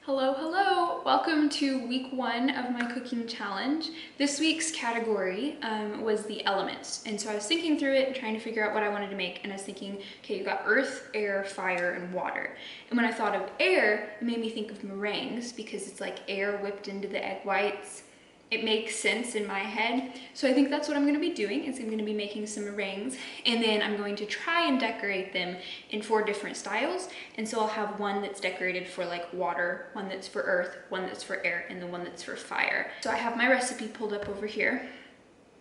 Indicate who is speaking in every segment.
Speaker 1: Hello, hello! Welcome to week 1 of my cooking challenge. This week's category was the elements. And so I was thinking through it and trying to figure out what I wanted to make. And I was thinking, okay, you got earth, air, fire, and water. And when I thought of air, it made me think of meringues because it's like air whipped into the egg whites. It makes sense in my head. So I think that's what I'm gonna be doing, is I'm gonna be making some meringues, and then I'm going to try and decorate them in 4 different styles. And so I'll have one that's decorated for like water, one that's for earth, one that's for air, and the one that's for fire. So I have my recipe pulled up over here.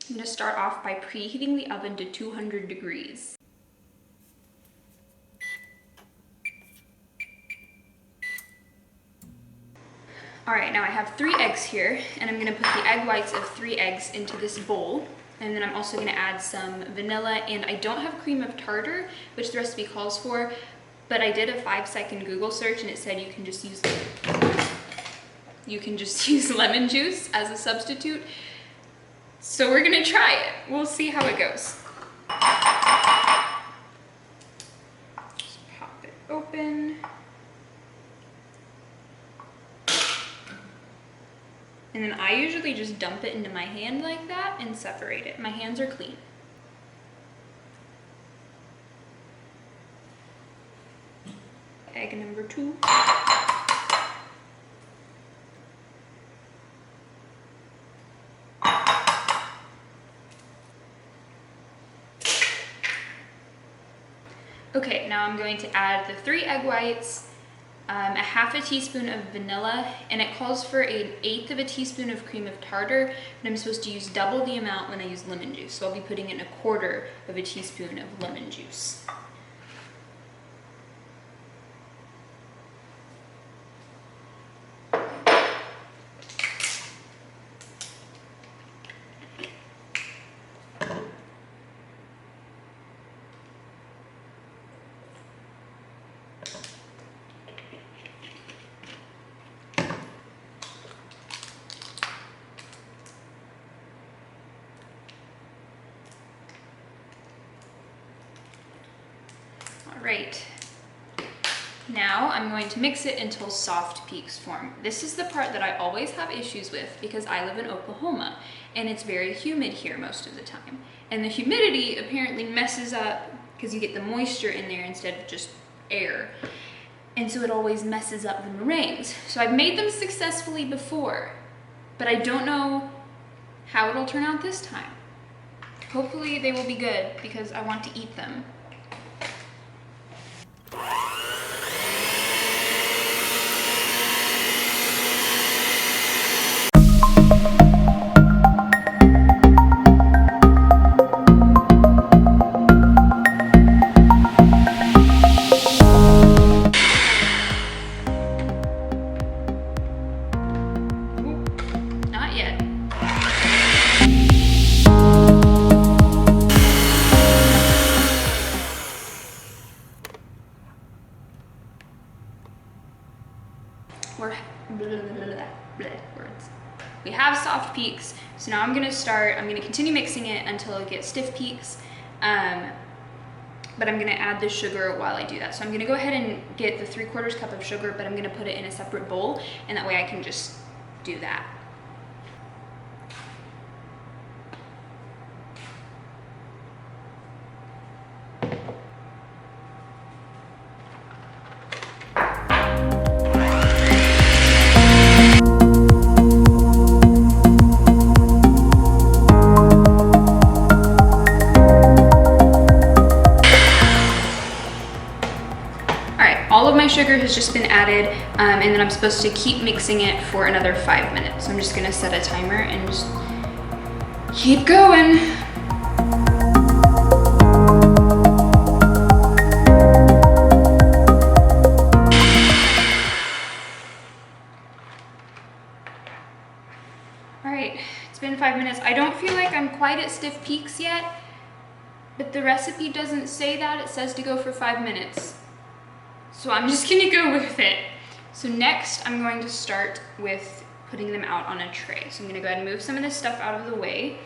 Speaker 1: I'm gonna start off by preheating the oven to 200 degrees. All right, now I have 3 eggs here, and I'm gonna put the egg whites of 3 eggs into this bowl. And then I'm also gonna add some vanilla, and I don't have cream of tartar, which the recipe calls for, but I did a 5-second Google search and it said you can just use lemon juice as a substitute. So we're gonna try it. We'll see how it goes. Just pop it open. And then I usually just dump it into my hand like that and separate it. My hands are clean. Egg number 2. Okay, now I'm going to add the 3 egg whites, a half a teaspoon of vanilla, and it calls for 1/8 of a teaspoon of cream of tartar, but I'm supposed to use double the amount when I use lemon juice. So I'll be putting in 1/4 of a teaspoon of lemon juice. All right, now I'm going to mix it until soft peaks form. This is the part that I always have issues with because I live in Oklahoma and it's very humid here most of the time. And the humidity apparently messes up because you get the moisture in there instead of just air. And so it always messes up the meringues. So I've made them successfully before, but I don't know how it'll turn out this time. Hopefully they will be good because I want to eat them. Not yet. Words. We have soft peaks, so now I'm gonna continue mixing it until it gets stiff peaks, but I'm gonna add the sugar while I do that. So I'm gonna go ahead and get the 3/4 cup of sugar, but I'm gonna put it in a separate bowl, and that way I can just do that. All of my sugar has just been added, and then I'm supposed to keep mixing it for another 5 minutes. So I'm just gonna set a timer and just keep going. All right, it's been 5 minutes. I don't feel like I'm quite at stiff peaks yet, but the recipe doesn't say that. It says to go for 5 minutes. So I'm just gonna go with it. So next I'm going to start with putting them out on a tray. So I'm gonna go ahead and move some of this stuff out of the way.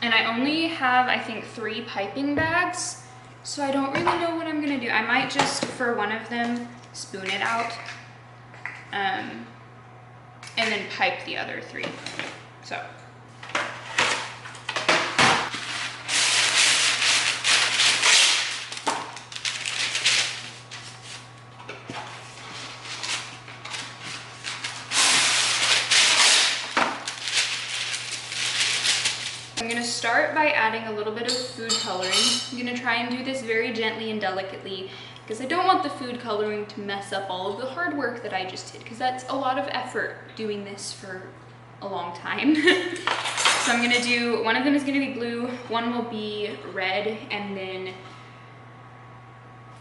Speaker 1: And I only have, I think, 3 piping bags. So I don't really know what I'm gonna do. I might just, for one of them, spoon it out. and then pipe the other 3. So. I'm gonna start by adding a little bit of food coloring. I'm gonna try and do this very gently and delicately because I don't want the food coloring to mess up all of the hard work that I just did, because that's a lot of effort doing this for a long time. So I'm gonna do, one of them is gonna be blue, one will be red, and then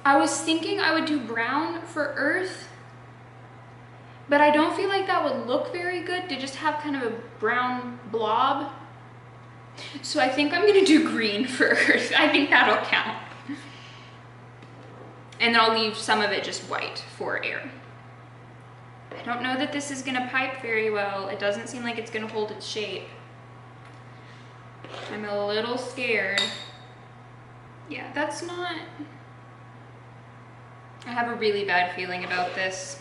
Speaker 1: I was thinking I would do brown for earth, but I don't feel like that would look very good to just have kind of a brown blob. So I think I'm gonna do green for earth. I think that'll count. And then I'll leave some of it just white for air. I don't know that this is gonna pipe very well. It doesn't seem like it's gonna hold its shape. I'm a little scared. Yeah, that's not... I have a really bad feeling about this,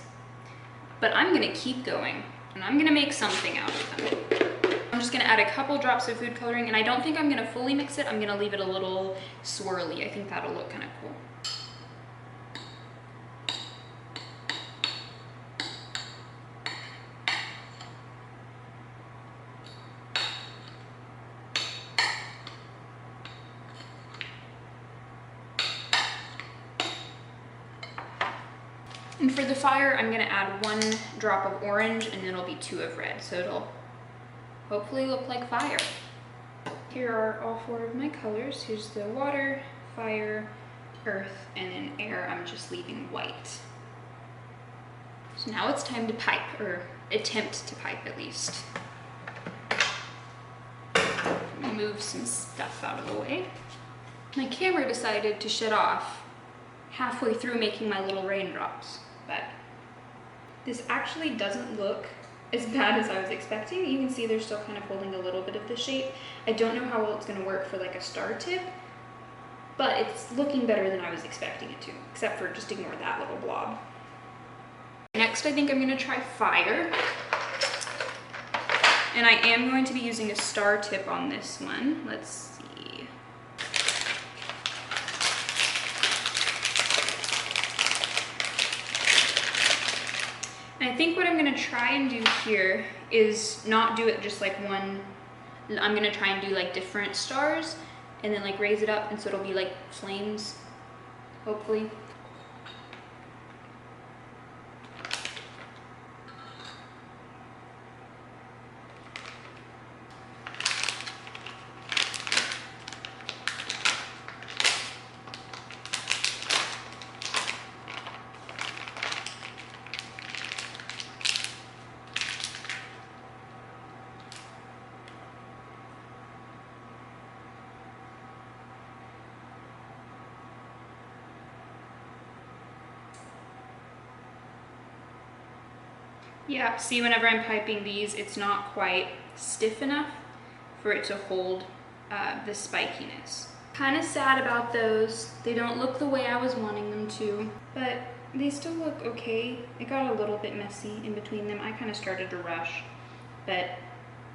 Speaker 1: but I'm gonna keep going and I'm gonna make something out of them. I'm just gonna add a couple drops of food coloring, and I don't think I'm gonna fully mix it. I'm gonna leave it a little swirly. I think that'll look kind of cool. And for the fire, I'm gonna add 1 drop of orange, and it'll be 2 of red, so it'll hopefully look like fire. Here are all 4 of my colors. Here's the water, fire, earth, and then air. I'm just leaving white. So now it's time to pipe, or attempt to pipe at least. Move some stuff out of the way. My camera decided to shut off halfway through making my little raindrops, but this actually doesn't look as bad as I was expecting. You can see they're still kind of holding a little bit of the shape. I don't know how well it's going to work for like a star tip, but it's looking better than I was expecting it to, except for just ignore that little blob. Next, I think I'm going to try fire. And I am going to be using a star tip on this one. Let's see. And I think what I'm gonna try and do here is not do it just like one. I'm gonna try and do like different stars and then like raise it up, and so it'll be like flames, hopefully. Yeah, see, whenever I'm piping these, it's not quite stiff enough for it to hold the spikiness. Kind of sad about those. They don't look the way I was wanting them to, but they still look okay. It got a little bit messy in between them. I kind of started to rush, but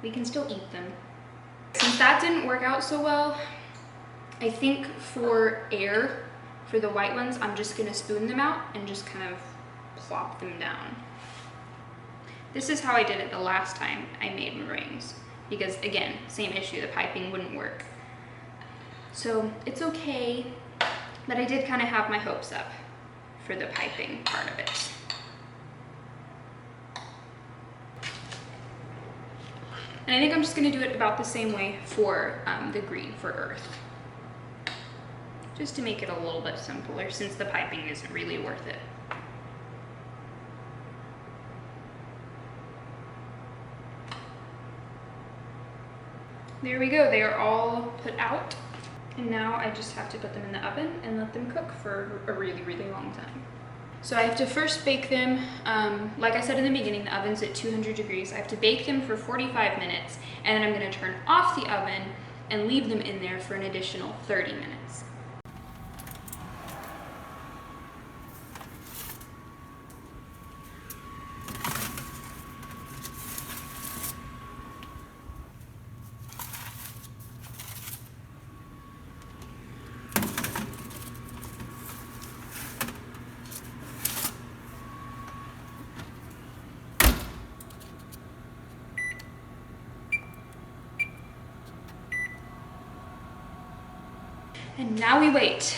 Speaker 1: we can still eat them. Since that didn't work out so well, I think for air, for the white ones, I'm just gonna spoon them out and just kind of plop them down. This is how I did it the last time I made meringues, because again, same issue, the piping wouldn't work. So it's okay, but I did kind of have my hopes up for the piping part of it. And I think I'm just gonna do it about the same way for the green, for earth. Just to make it a little bit simpler, since the piping isn't really worth it. There we go, they are all put out. And now I just have to put them in the oven and let them cook for a really, really long time. So I have to first bake them, like I said in the beginning, the oven's at 200 degrees. I have to bake them for 45 minutes, and then I'm gonna turn off the oven and leave them in there for an additional 30 minutes. And now we wait.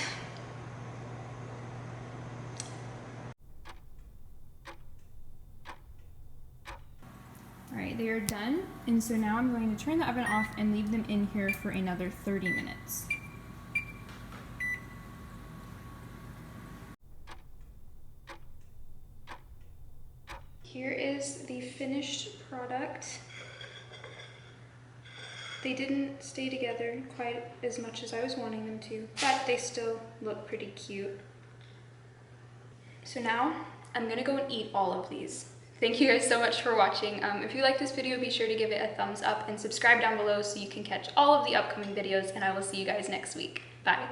Speaker 1: All right, they are done. And so now I'm going to turn the oven off and leave them in here for another 30 minutes. Here is the finished product. They didn't stay together quite as much as I was wanting them to, but they still look pretty cute. So now I'm gonna go and eat all of these. Thank you guys so much for watching. If you like this video, be sure to give it a thumbs up and subscribe down below so you can catch all of the upcoming videos, and I will see you guys next week. Bye.